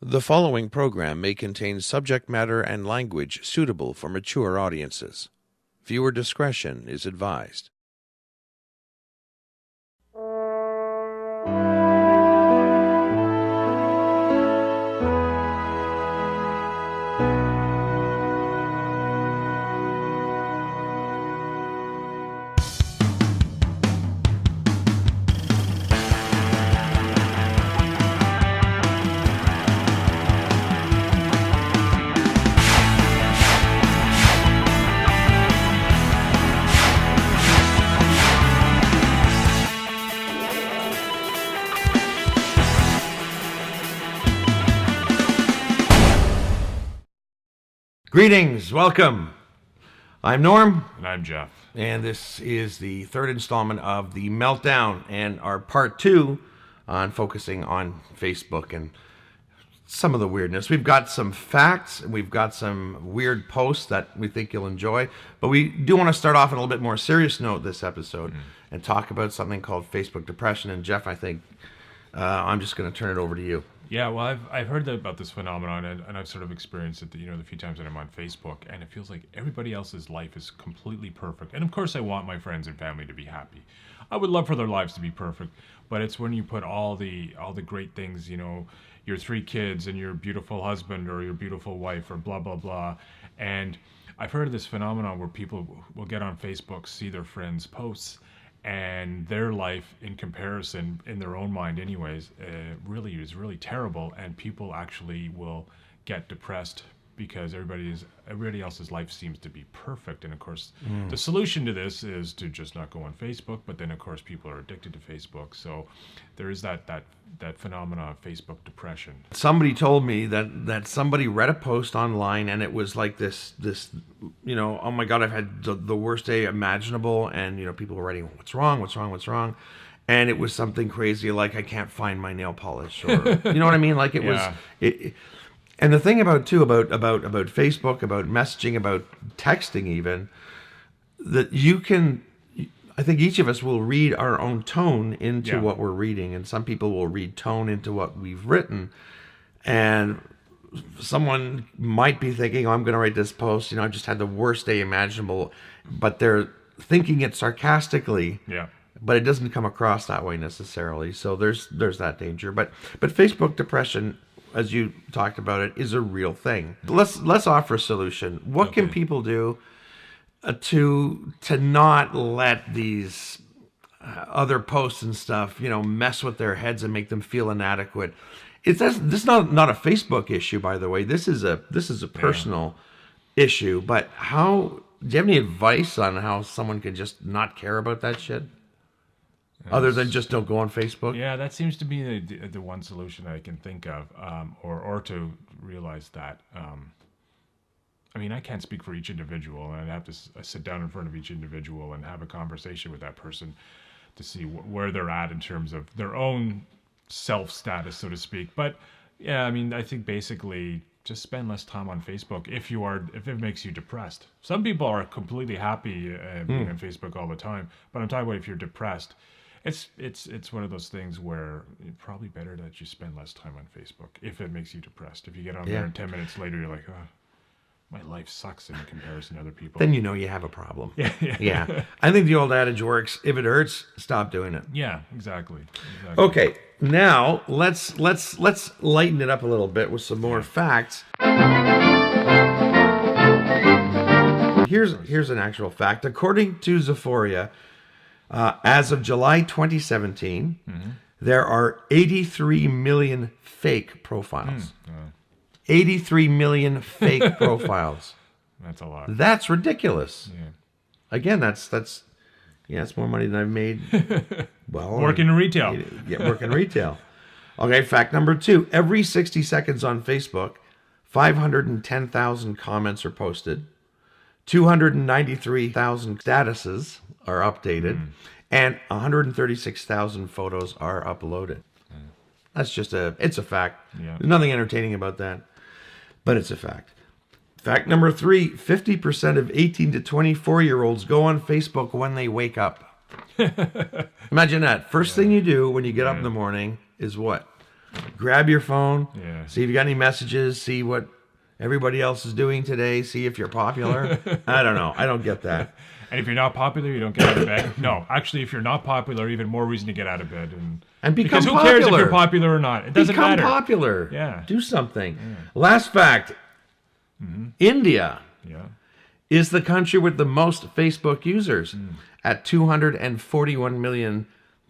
The following program may contain subject matter and language suitable for mature audiences. Viewer discretion is advised. Greetings, welcome. I'm Norm. And I'm Jeff. And this is the third installment of the Meltdown and our part two on focusing on Facebook and some of the weirdness. We've got some facts and we've got some weird posts that we think you'll enjoy. But we do want to start off on a little bit more serious note this episode and talk about something called Facebook depression. And Jeff, I think I'm just going to turn it over to you. Yeah, well, I've heard about this phenomenon, and I've sort of experienced it, the few times that I'm on Facebook, and it feels like everybody else's life is completely perfect. And of course, I want my friends and family to be happy. I would love for their lives to be perfect, but it's when you put all the great things, your 3 kids and your beautiful husband or your beautiful wife or blah blah blah, and I've heard of this phenomenon where people will get on Facebook, see their friends' posts, and their life in comparison, in their own mind anyways, really is really terrible, and people actually will get depressed because everybody else's life seems to be perfect. And of course the solution to this is to just not go on Facebook, but then of course people are addicted to Facebook, so there is that phenomenon of Facebook depression. Somebody told me that somebody read a post online and it was like this oh my god, I've had the worst day imaginable, and people were writing, what's wrong, and it was something crazy like, I can't find my nail polish, or you know what I mean, like it was it. And the thing about Facebook, about messaging, about texting even, that I think each of us will read our own tone into what we're reading, and some people will read tone into what we've written. And someone might be thinking, I'm going to write this post, I've just had the worst day imaginable, but they're thinking it sarcastically. Yeah. But it doesn't come across that way necessarily. So there's that danger. But Facebook depression, as you talked about it, is a real thing. Let's offer a solution. What can people do to not let these other posts and stuff, mess with their heads and make them feel inadequate? This is not a Facebook issue, by the way. This is a personal issue. But do you have any advice on how someone can just not care about that shit? Other than just don't go on Facebook? Yeah, that seems to be the one solution I can think of, or to realize that. I can't speak for each individual, and I'd have to sit down in front of each individual and have a conversation with that person to see where they're at in terms of their own self-status, so to speak. But yeah, I think basically just spend less time on Facebook if it makes you depressed. Some people are completely happy being on Facebook all the time, but I'm talking about if you're depressed. It's one of those things where it's probably better that you spend less time on Facebook if it makes you depressed. If you get on there and 10 minutes later you're like, oh, my life sucks in comparison to other people. Then you have a problem. Yeah. I think the old adage works. If it hurts, stop doing it. Yeah, exactly. Okay, now let's lighten it up a little bit with some more facts. Here's an actual fact. According to Zephoria, as of July 2017, there are 83 million fake profiles. 83 million fake profiles. That's a lot. That's ridiculous. Yeah. Again, that's more money than I've made. Well, working in retail. Yeah, working in retail. Okay, fact number 2. Every 60 seconds on Facebook, 510,000 comments are posted. 293,000 statuses are updated, and 136,000 photos are uploaded. That's it's a fact. Yeah. There's nothing entertaining about that, but it's a fact. Fact number 3, 50% of 18 to 24-year-olds go on Facebook when they wake up. Imagine that. First thing you do when you get up in the morning is what? Grab your phone. Yeah. See if you got any messages. See what everybody else is doing today. See if you're popular. I don't know. I don't get that. And if you're not popular, you don't get out of bed. No, actually, if you're not popular, even more reason to get out of bed. And become because who popular. cares if you're popular or not? It doesn't Become matter. popular. Yeah. Do something. Yeah. Last fact. India is the country with the most Facebook users at 241 million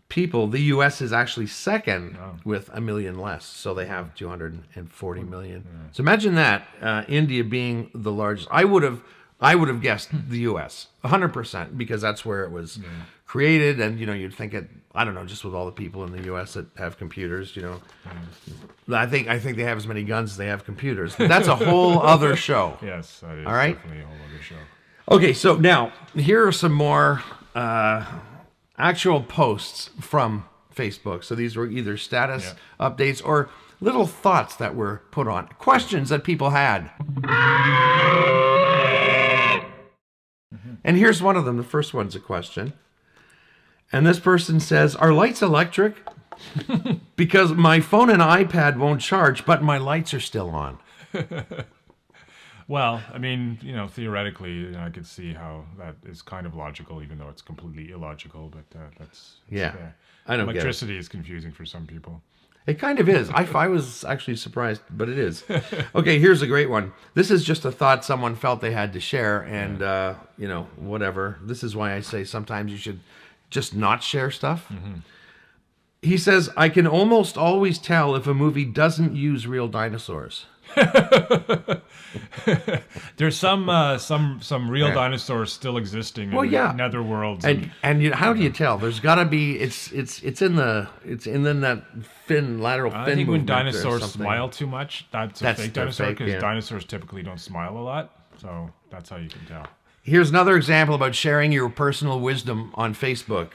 people. The U.S. is actually second with a million less. So they have 240 million. So imagine that, India being the largest. I would have guessed the U.S. 100% because that's where it was created. And, you'd think it, I don't know, just with all the people in the U.S. that have computers, I think they have as many guns as they have computers. But that's a whole other show. Yes, that is all right? definitely a whole other show. Okay, so now here are some more actual posts from Facebook. So these were either status updates or little thoughts that were put on, questions that people had. And here's one of them. The first one's a question. And this person says, are lights electric? Because my phone and iPad won't charge, but my lights are still on. Well, I mean, theoretically, I could see how that is kind of logical, even though it's completely illogical. But that's I don't electricity is confusing for some people. It kind of is. I was actually surprised, but it is. Okay, here's a great one. This is just a thought someone felt they had to share, and whatever. This is why I say sometimes you should just not share stuff. He says, I can almost always tell if a movie doesn't use real dinosaurs. There's some real dinosaurs still existing in nether worlds, and how do you tell? There's got to be it's in that lateral fin. I think when movement dinosaurs smile too much, that's a fake dinosaur, because dinosaurs typically don't smile a lot, so that's how you can tell. Here's another example about sharing your personal wisdom on Facebook.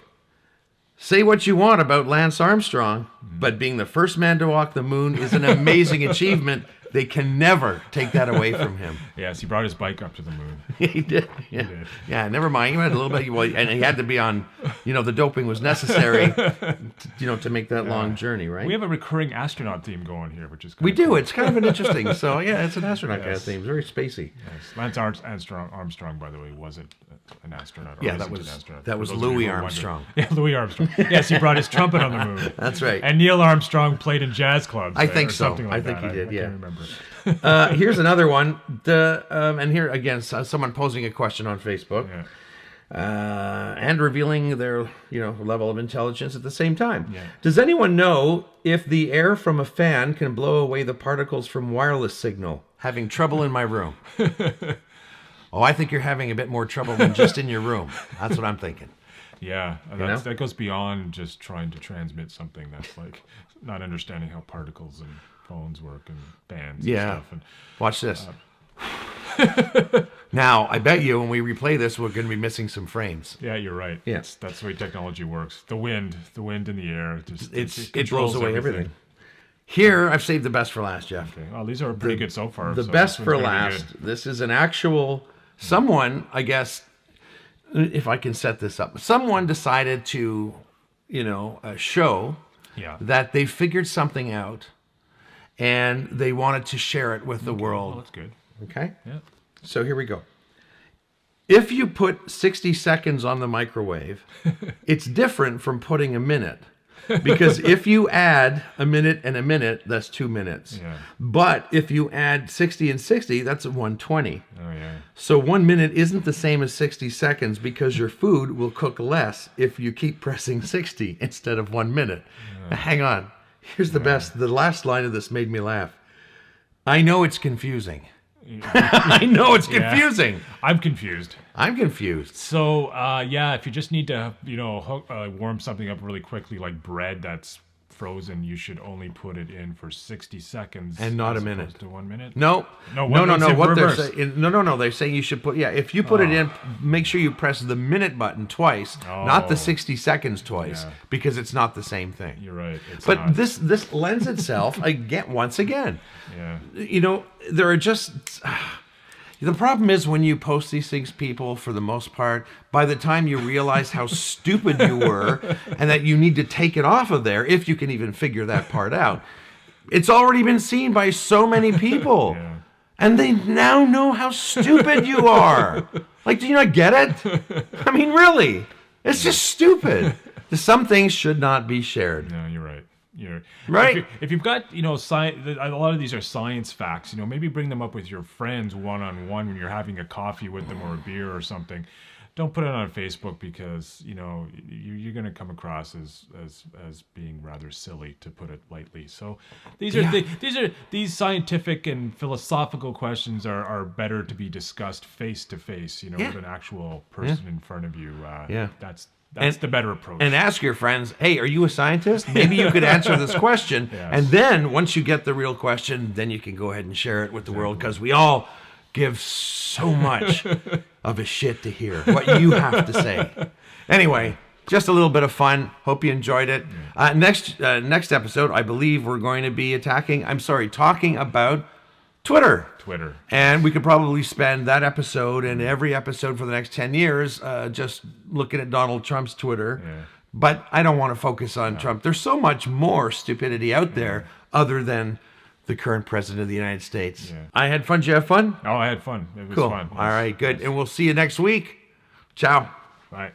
Say what you want about Lance Armstrong, but being the first man to walk the moon is an amazing achievement. They can never take that away from him. Yes, he brought his bike up to the moon. He did. Yeah. He did. Yeah, never mind. He had a little bit, and he had to be on, the doping was necessary, to make that long journey, right? We have a recurring astronaut theme going here, which is we do. Cool. It's kind of an interesting. So yeah, it's an astronaut kind of theme. It's very spacey. Yes. Lance Armstrong, by the way, wasn't an astronaut. Yeah, that was Louis Armstrong. Yeah, Louis Armstrong. Yes, he brought his trumpet on the moon. That's right. And Neil Armstrong played in jazz clubs. I think so. Something like I think he did. I can't remember. Here's another one. And here again, someone posing a question on Facebook, and revealing their level of intelligence at the same time. Yeah. Does anyone know if the air from a fan can blow away the particles from wireless signal? Having trouble in my room. Oh, I think you're having a bit more trouble than just in your room. That's what I'm thinking. Yeah, that goes beyond just trying to transmit something. That's like not understanding how particles and phones work and bands and stuff. And, watch this. Now, I bet you when we replay this, we're going to be missing some frames. Yeah, you're right. Yeah. That's the way technology works. The wind in the air. It blows away everything. Here, I've saved the best for last, Jeff. Okay. Well, these are pretty good so far. The best for last. This is an actual... Someone, I guess, if I can set this up, someone decided to, show that they figured something out and they wanted to share it with the world. Well, that's good. Okay? Yeah. So here we go. If you put 60 seconds on the microwave, it's different from putting a minute. Because if you add a minute and a minute, that's 2 minutes. Yeah. But if you add 60 and 60, that's 120. Oh, yeah. So 1 minute isn't the same as 60 seconds because your food will cook less if you keep pressing 60 instead of 1 minute. Now, hang on. Here's the best. The last line of this made me laugh. I know it's confusing. I know it's confusing. I'm confused. I'm confused. So, if you just need to, warm something up really quickly, like bread that's frozen, you should only put it in for 60 seconds and not a minute. To 1 minute. No. What they're saying? No. They're saying you should put. Yeah, if you put it in, make sure you press the minute button twice, not the 60 seconds twice, because it's not the same thing. You're right. But this lends itself once again. Yeah. There are just. The problem is when you post these things, people, for the most part, by the time you realize how stupid you were and that you need to take it off of there, if you can even figure that part out, It's already been seen by so many people. Yeah. And they now know how stupid you are. Like, do you not get it? I mean, really. It's just stupid. Some things should not be shared. No, you're right. You're right. If you've got, a lot of these are science facts. Maybe bring them up with your friends one-on-one when you're having a coffee with them or a beer or something. Don't put it on Facebook because you're going to come across as being rather silly, to put it lightly. So these scientific and philosophical questions are better to be discussed face to face. With an actual person in front of you. That's the better approach. And ask your friends, hey, are you a scientist? Maybe you could answer this question. Yes. And then once you get the real question, then you can go ahead and share it with the world, because we all give so much of a shit to hear what you have to say. Anyway, just a little bit of fun. Hope you enjoyed it. Next episode, I believe we're going to be talking about Twitter. And we could probably spend that episode and every episode for the next 10 years just looking at Donald Trump's Twitter. Yeah. But I don't want to focus on Trump. There's so much more stupidity out there other than the current president of the United States. Yeah. I had fun. Did you have fun? Oh, I had fun. It was cool. fun. All right, good. And we'll see you next week. Ciao. Bye.